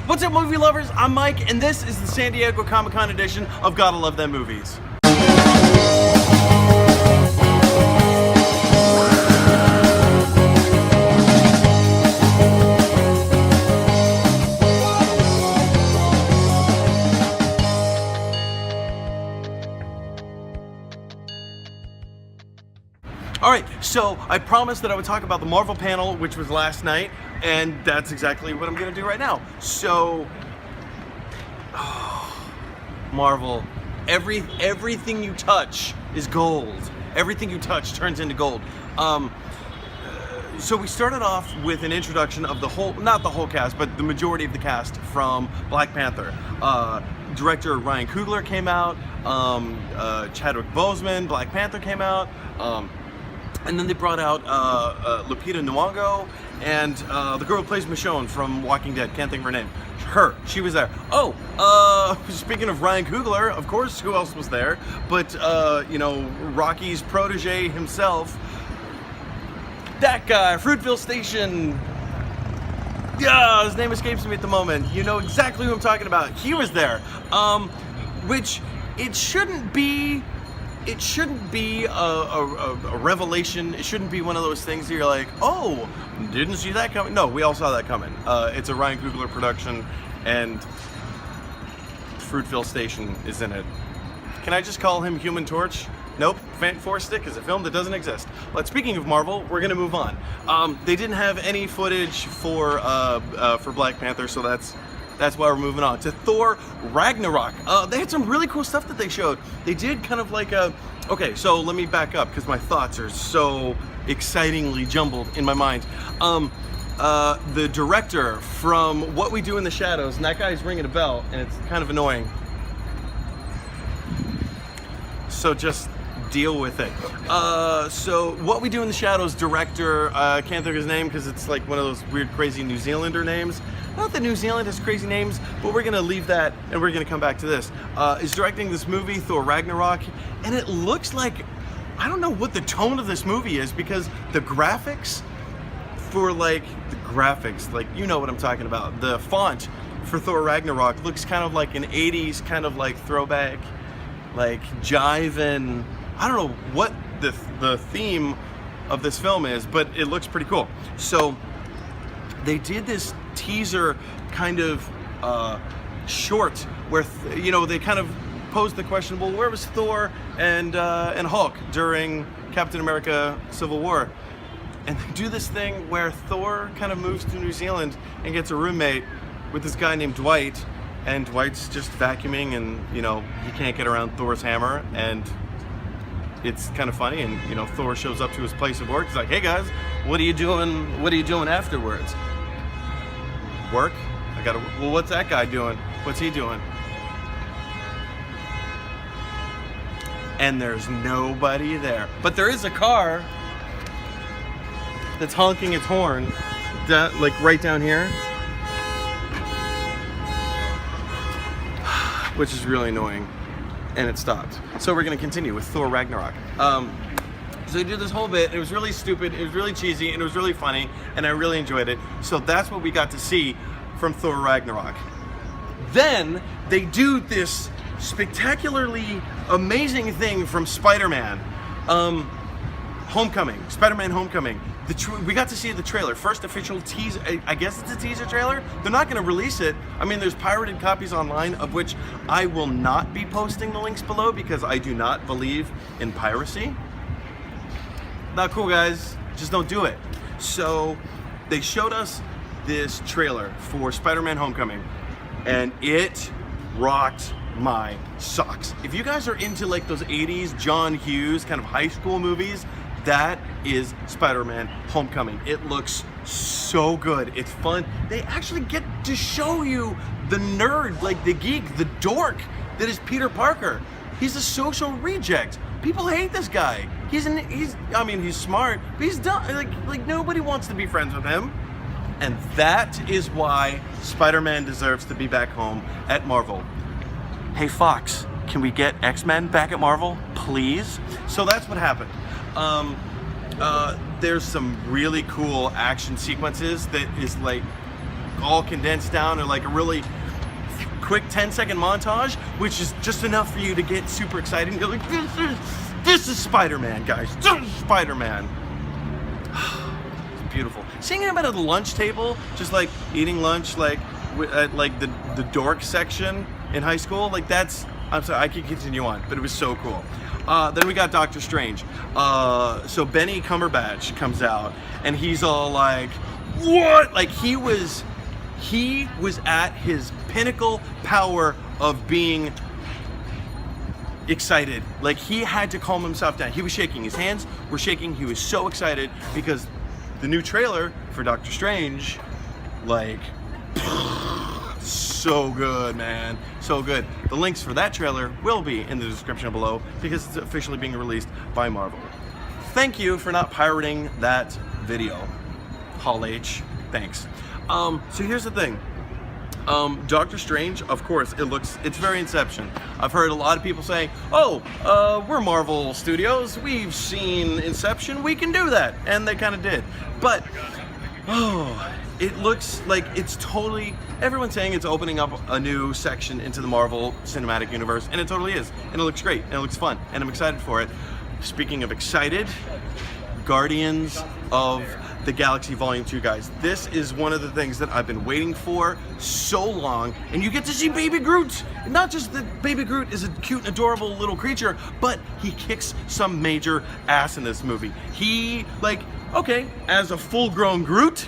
What's up, movie lovers? I'm Mike, and this is the San Diego Comic-Con edition of Gotta Love Them Movies. Alright, so I promised that I would talk about the Marvel panel, which was last night, and that's exactly what I'm going to do right now. So, Marvel, everything you touch is gold. Everything you touch turns into gold. So we started off with an introduction of the whole, not the whole cast, but the majority of the cast from Black Panther. Director Ryan Coogler came out, Chadwick Boseman, Black Panther came out, and then they brought out Lupita Nyong'o and the girl who plays Michonne from Walking Dead. Can't think of her name. She was there. Oh, speaking of Ryan Coogler, of course, who else was there? But, you know, Rocky's protege himself. That guy, Fruitville Station. Yeah, his name escapes me at the moment. You know exactly who I'm talking about. He was there. Which, it shouldn't be a revelation. It shouldn't be one of those things that you're like, oh, didn't see that coming. No, we all saw that coming. It's a Ryan Coogler production, and Fruitville Station is in it. Can I just call him Human Torch? Nope, Phantom Force Stick is a film that doesn't exist. But speaking of Marvel, we're gonna move on. They didn't have any footage for Black Panther, so that's why we're moving on to Thor Ragnarok. They had some really cool stuff that they showed. They did kind of like a... Okay, so let me back up because my thoughts are so excitingly jumbled in my mind. The director from What We Do in the Shadows, and that guy's ringing a bell, and it's kind of annoying. So just deal with it. So What We Do in the Shadows director, I can't think of his name because it's like one of those weird, crazy New Zealander names. Not that New Zealand has crazy names, but we're gonna leave that and we're gonna come back to this. Is directing this movie, Thor Ragnarok, and it looks like, I don't know what the tone of this movie is because the graphics for like you know what I'm talking about. The font for Thor Ragnarok looks kind of like an 80s kind of like throwback, like jive-in. I don't know what the theme of this film is, but it looks pretty cool. So they did this teaser kind of short where you know, they kind of posed the question, well, where was Thor and Hulk during Captain America Civil War? And they do this thing where Thor kind of moves to New Zealand and gets a roommate with this guy named Dwight, and Dwight's just vacuuming, and you know, he can't get around Thor's hammer, and it's kind of funny. And you know, Thor shows up to his place of work. He's like, hey guys, what are you doing afterwards? Work? Well, what's that guy doing? What's he doing? And there's nobody there. But there is a car that's honking its horn, like right down here, which is really annoying, and it stopped. So we're gonna continue with Thor Ragnarok. So they did this whole bit, it was really stupid, it was really cheesy, and it was really funny, and I really enjoyed it. So that's what we got to see from Thor Ragnarok. Then they do this spectacularly amazing thing from Spider-Man. Homecoming, Spider-Man Homecoming. We got to see the trailer, first official teaser. I guess it's a teaser trailer. They're not going to release it. I mean, there's pirated copies online, of which I will not be posting the links below because I do not believe in piracy. Not cool, guys. Just don't do it. So they showed us this trailer for Spider-Man Homecoming, and it rocked my socks. If you guys are into like those 80s John Hughes kind of high school movies, that is Spider-Man Homecoming. It looks so good. It's fun. They actually get to show you the nerd, like the geek, the dork that is Peter Parker. He's a social reject. People hate this guy. I mean, he's smart, but he's dumb. Like nobody wants to be friends with him. And that is why Spider-Man deserves to be back home at Marvel. Hey Fox, can we get X-Men back at Marvel, please? So that's what happened. There's some really cool action sequences that is like all condensed down in like a really quick 10-second montage, which is just enough for you to get super excited and go like, this is Spider-Man, guys. This is Spider-Man. It's beautiful. Seeing him at the lunch table, just like eating lunch, like at like the dork section in high school, like that's, I'm sorry, I could continue on, but it was so cool. Then we got Doctor Strange. So Benny Cumberbatch comes out, and he's all like, what? Like he was at his pinnacle power of being excited. Like he had to calm himself down. He was shaking. His hands were shaking. He was so excited because the new trailer for Doctor Strange, like, so good, man. So good. The links for that trailer will be in the description below because it's officially being released by Marvel. Thank you for not pirating that video. Hall H. Thanks. So here's the thing. Doctor Strange, of course, it's very Inception. I've heard a lot of people say, oh, we're Marvel Studios, we've seen Inception, we can do that. And they kind of did. But, oh, it looks like it's totally, everyone's saying it's opening up a new section into the Marvel Cinematic Universe, and it totally is. And it looks great, and it looks fun, and I'm excited for it. Speaking of excited, Guardians of the Galaxy Volume 2, guys. This is one of the things that I've been waiting for so long, and you get to see Baby Groot. Not just that Baby Groot is a cute and adorable little creature, but he kicks some major ass in this movie. He, like, okay, as a full-grown Groot,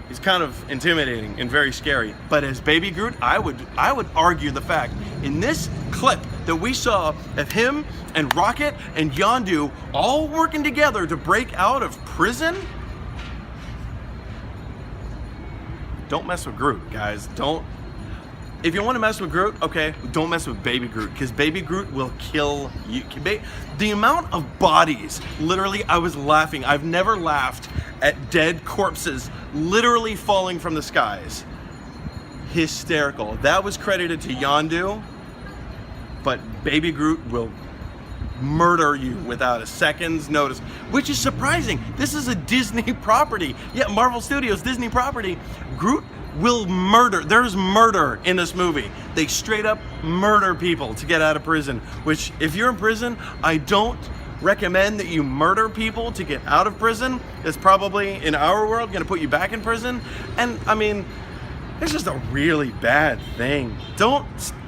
he's kind of intimidating and very scary. But as Baby Groot, I would argue the fact in this clip that we saw of him and Rocket and Yondu all working together to break out of prison. Don't mess with Groot, guys. Don't. If you want to mess with Groot, okay, don't mess with Baby Groot, because Baby Groot will kill you. The amount of bodies, literally, I was laughing. I've never laughed at dead corpses literally falling from the skies. Hysterical. That was credited to Yondu, but Baby Groot will murder you without a second's notice, which is surprising. This is a Disney property. Yeah, Marvel Studios, Disney property. Groot will murder. There's murder in this movie. They straight up murder people to get out of prison, which if you're in prison, I don't recommend that you murder people to get out of prison. It's probably, in our world, gonna put you back in prison. And I mean, it's just a really bad thing.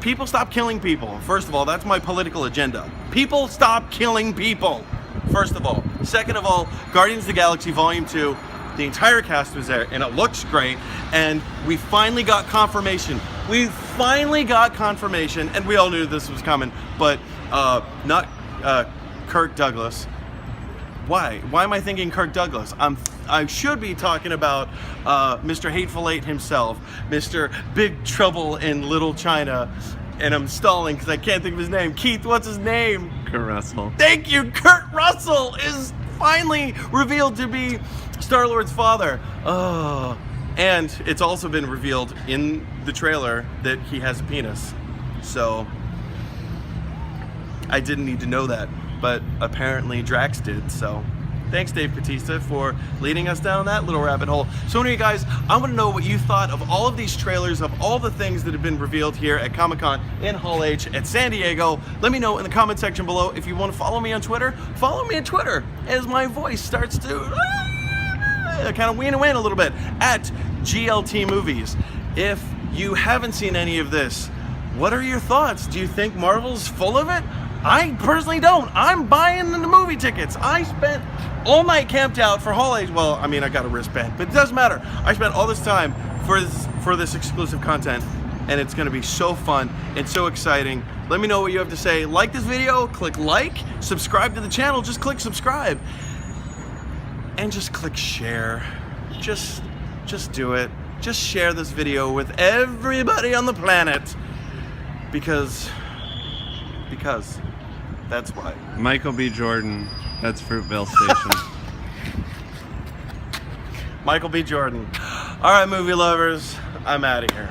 People stop killing people. First of all, that's my political agenda. People stop killing people, first of all. Second of all, Guardians of the Galaxy Volume 2, the entire cast was there, and it looks great, and we finally got confirmation. We finally got confirmation, and we all knew this was coming, but not Kirk Douglas. Why? Why am I thinking Kirk Douglas? I should be talking about Mr. Hateful Eight himself, Mr. Big Trouble in Little China, and I'm stalling because I can't think of his name. Keith, what's his name? Kurt Russell. Thank you. Kurt Russell is finally revealed to be Star-Lord's father. Oh, and it's also been revealed in the trailer that he has a penis. So I didn't need to know that, but apparently Drax did, so thanks, Dave Bautista, for leading us down that little rabbit hole. So anyway, guys, I want to know what you thought of all of these trailers, of all the things that have been revealed here at Comic-Con in Hall H at San Diego. Let me know in the comment section below. If you want to follow me on Twitter, follow me on Twitter as my voice starts to kind of wean away a little bit at GLT Movies. If you haven't seen any of this, what are your thoughts? Do you think Marvel's full of it? I personally don't. I'm buying the movie tickets. I spent all night camped out for Hall H. Well, I mean, I got a wristband, but it doesn't matter. I spent all this time for this exclusive content, and it's going to be so fun and so exciting. Let me know what you have to say. Like this video, click like, subscribe to the channel, just click subscribe, and just click share. Just do it. Just share this video with everybody on the planet, because that's why. Michael B. Jordan, that's Fruitvale Station. Michael B. Jordan. All right, movie lovers, I'm out of here.